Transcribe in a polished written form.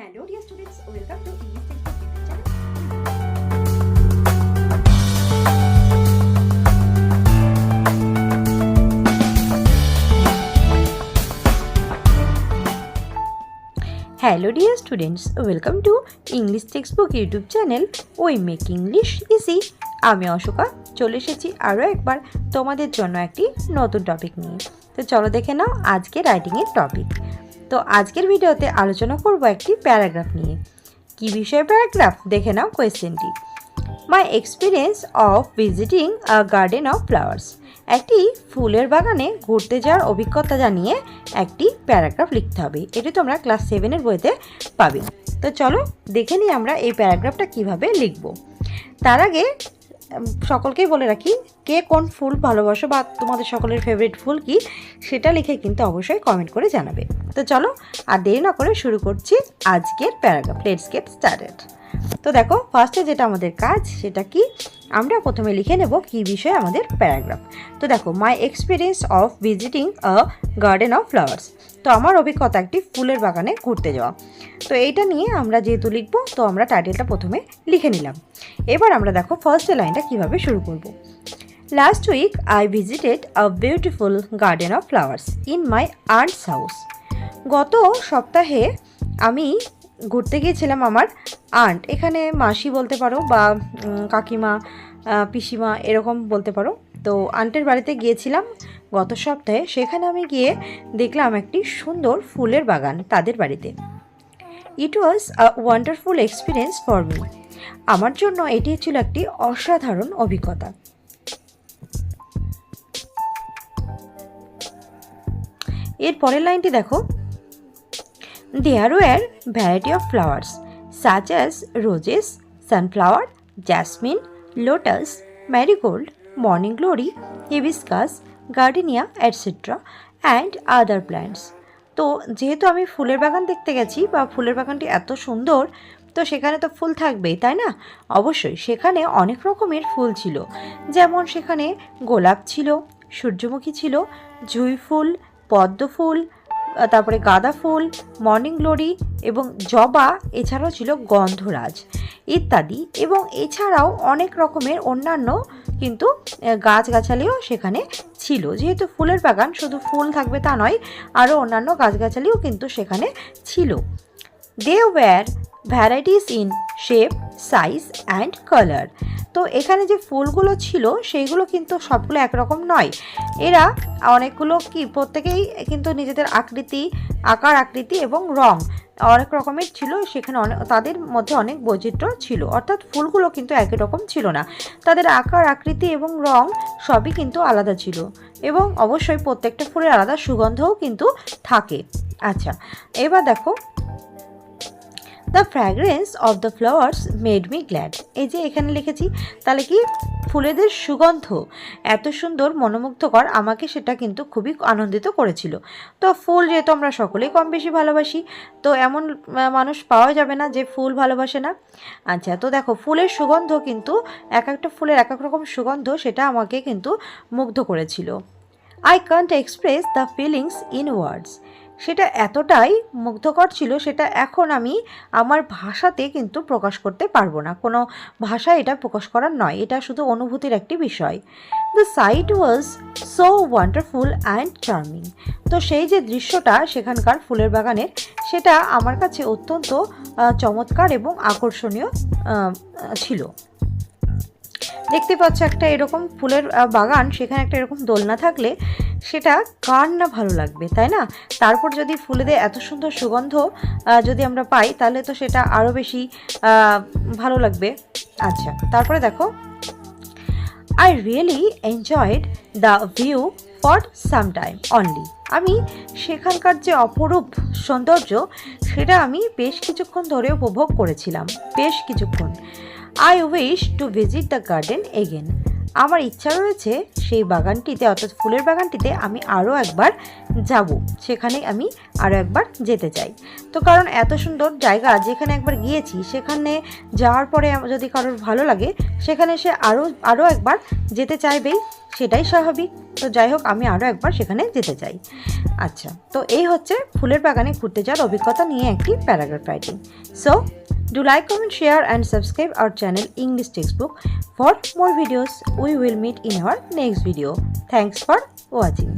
Hello dear students, welcome to English Textbook YouTube channel. Hello dear students, welcome to English Textbook YouTube channel. We make English easy. আমি অশোকা চলে এসেছি আরও একবার তোমাদের জন্য একটি নতুন টপিক নিয়ে। তো চলো দেখে নাও আজকে রাইটিংয়ের টপিক। তো আজকের ভিডিওতে আলোচনা করব একটি প্যারাগ্রাফ নিয়ে। কি বিষয়ে প্যারাগ্রাফ দেখে নাও কোয়েশ্চেনটি। My experience of visiting a garden of flowers. একটি ফুলের বাগানে ঘুরতে যাওয়ার অভিজ্ঞতা জানিয়ে একটি প্যারাগ্রাফ লিখতে হবে। এটি তোমরা ক্লাস 7-এর বইতে পাবে। তো চলো দেখে নিই আমরা এই প্যারাগ্রাফটা কিভাবে লিখব। তার আগে সকলকেই বলে রাখি, কে কোন ফুল ভালোবাসো বা তোমাদের সকলের ফেভারিট ফুল কি সেটা লিখে কিন্তু অবশ্যই কমেন্ট করে জানাবে। তো চলো আর দেরি না করে শুরু করছি আজকের প্যারাগ্রাফ। Let's get started. তো দেখো ফার্স্টে যেটা আমাদের কাজ সেটা কি, আমরা প্রথমে লিখে নেব কি বিষয়ে আমাদের প্যারাগ্রাফ। তো দেখো, মাই experience of visiting a garden of flowers. তো আমার অভিজ্ঞতা একটি ফুলের বাগানে ঘুরতে যাওয়া। তো এইটা নিয়ে আমরা যেহেতু লিখবো, তো আমরা টাইটেলটা প্রথমে লিখে নিলাম। এবার আমরা দেখো ফার্স্ট লাইনটা কিভাবে শুরু করব। Last week I visited a beautiful garden of flowers in my aunt's house. গত সপ্তাহে আমি ঘুরতে গিয়েছিলাম আমার আন্ট, এখানে মাসি বলতে পারো বা কাকিমা, পিসিমা এরকম বলতে পারো। তো আন্টের বাড়িতে গিয়েছিলাম গত সপ্তাহে। সেখানে আমি গিয়ে দেখলাম একটি সুন্দর ফুলের বাগান তাদের বাড়িতে। It was a wonderful experience for me. আমার জন্য এটি ছিল একটি অসাধারণ অভিজ্ঞতা। এর পরের লাইনটি দেখো, There were variety of flowers such as roses, sunflower, jasmine, lotus, marigold, morning glory, hibiscus, gardenia, etc. and other plants. তো যেহেতু আমি ফুলের বাগান দেখতে গেছি বা ফুলের বাগানটি এত সুন্দর, তো সেখানে তো ফুল থাকবেই, তাই না? অবশ্যই সেখানে অনেক রকমের ফুল ছিল, যেমন সেখানে গোলাপ ছিল, সূর্যমুখী ছিল, জুঁই ফুল, পদ্ম ফুল, তারপরে গাঁদা ফুল, মর্নিং গ্লোরি এবং জবা, এছাড়াও ছিল গন্ধরাজ ইত্যাদি। এবং এছাড়াও অনেক রকমের অন্যান্য কিন্তু গাছগাছালিও সেখানে ছিল। যেহেতু ফুলের বাগান, শুধু ফুল থাকবে তা নয়, আরও অন্যান্য গাছগাছালিও কিন্তু সেখানে ছিল। They were varieties in shape, size and colour. তো এখানে যে ফুলগুলো ছিল সেইগুলো কিন্তু সবগুলো একরকম নয়। এরা অনেকগুলো প্রত্যেকেই কিন্তু নিজেদের আকার আকৃতি এবং রং অনেক রকমের ছিল। সেখানে তাদের মধ্যে অনেক বৈচিত্র্য ছিল, অর্থাৎ ফুলগুলো কিন্তু একই রকম ছিল না। তাদের আকার আকৃতি এবং রং সবই কিন্তু আলাদা ছিল, এবং অবশ্যই প্রত্যেকটা ফুলের আলাদা সুগন্ধও কিন্তু থাকে। আচ্ছা, এবার দেখো, the fragrance of the flowers made me glad. এই যে এখানে লিখেছি, তাহলে কি ফুলেদের সুগন্ধ এত সুন্দর মনোমুগ্ধকর, আমাকে সেটা কিন্তু খুবই আনন্দিত করেছিল। তো ফুল যেহেতু আমরা সকলেই কম বেশি ভালোবাসি, তো এমন মানুষ পাওয়া যাবে না যে ফুল ভালোবাসে না। আচ্ছা, তো দেখো ফুলের সুগন্ধ কিন্তু এক একটা ফুলের এক এক রকম সুগন্ধ, সেটা আমাকে কিন্তু মুগ্ধ করেছিল। I can't express the feelings in words. সেটা এতটাই মুগ্ধকর ছিল, সেটা এখন আমি আমার ভাষাতে কিন্তু প্রকাশ করতে পারবো না। কোনো ভাষায় এটা প্রকাশ করার নয়, এটা শুধু অনুভূতির একটি বিষয়। The sight was so wonderful and charming. তো সেই যে দৃশ্যটা সেখানকার ফুলের বাগানের, সেটা আমার কাছে অত্যন্ত চমৎকার এবং আকর্ষণীয় ছিল। দেখতে পাচ্ছ একটা এরকম ফুলের বাগান, সেখানে একটা এরকম দোলনা থাকলে সেটা কার না ভালো লাগবে, তাই না? তারপর যদি ফুলেদের এত সুন্দর সুগন্ধ যদি আমরা পাই, তাহলে তো সেটা আরও বেশি ভালো লাগবে। আচ্ছা, তারপরে দেখো, I really enjoyed the view for some time only. আমি সেখানকার যে অপরূপ সৌন্দর্য, সেটা আমি বেশ কিছুক্ষণ ধরে উপভোগ করেছিলাম, বেশ কিছুক্ষণ। I wish to visit the garden again. আমার ইচ্ছা রয়েছে সেই বাগানটিতে অর্থাৎ ফুলের বাগানটিতে আমি আরও একবার যাব, সেখানে আমি আরও একবার যেতে চাই। তো কারণ এত সুন্দর জায়গা যেখানে একবার গিয়েছি সেখানে যাওয়ার পরে যদি কারোর ভালো লাগে সেখানে সে আরও একবার যেতে চাইবেই, সেটাই স্বাভাবিক। তো যাই হোক, আমি আরও একবার সেখানে যেতে চাই। আচ্ছা, তো এই হচ্ছে ফুলের বাগানে ঘুরতে যাওয়ার অভিজ্ঞতা নিয়ে একটি paragraph writing. So do like, comment, share and subscribe our channel English Textbook for more videos. We will meet in our next video. Thanks for watching.